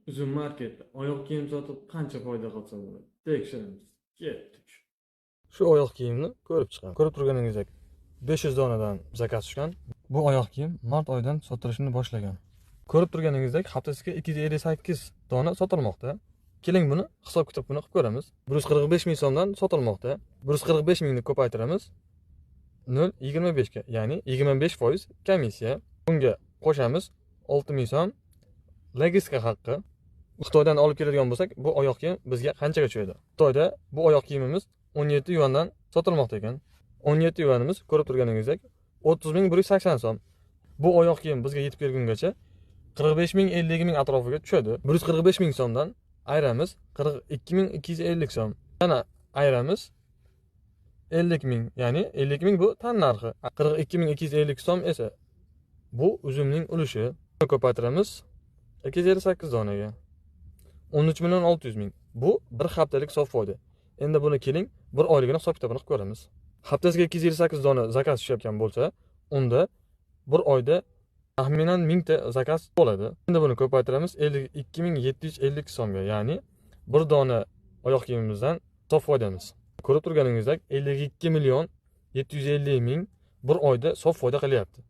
Uzun marketda oyoq kiyim sotib qancha foyda qilsa bo'ladi? Tekshiramiz. Ketdik. Shu oyoq kiyimni ko'rib chiqamiz. Ko'rib turganingizdek 500 donadan zakaz tushgan. Bu oyoq kiyim mart oyidan sotilishni boshlagan. Ko'rib turganingizdek haftasiga 258 dona sotilmoqda. Keling buni hisob-kitob qilib ko'ramiz. 145 ming so'mdan sotilmoqda. 145 mingni ko'paytiramiz 0,25 ga, ya'ni 25% komissiya. Bunga qo'shamiz 6 ming so'm logistika haqqi. Xitoydan olib keladigan bo'lsak, bu oyoq kiyim bizga qanchaga tushadi? Xitoyda bu oyoq kiyimimiz 17 yuandan sotilmoqda ekan. 17 yuanimiz ko'rib turganingizdek 30.180 so'm. Bu oyoq kiyim bizga yetib kelgungacha 45 ming 50 ming atrofiga tushadi. 145 ming so'mdan ayiramiz 42.250 so'm. Yana ayiramiz 50 ming, ya'ni 50 ming bu tan narxi. 42.250 so'm esa bu uzumning ulushi. Ko'paytiramiz 258 donaga 13.600.000. Bu bir haftalik sof foyda. Endi buni keling bir oyligini hisob-kitobini qilib ko'ramiz. Haftasiga 258 dona zakaz tushayotgan bo'lsa, unda bir oyda taxminan 1000 ta zakaz bo'ladi. Endi buni ko'paytiramiz 52.750 so'mga, ya'ni bir dona oyoq kiyimimizdan sof foydamiz. Ko'rib turganingizdek 52.750.000 bir oyda sof foyda qilyapti.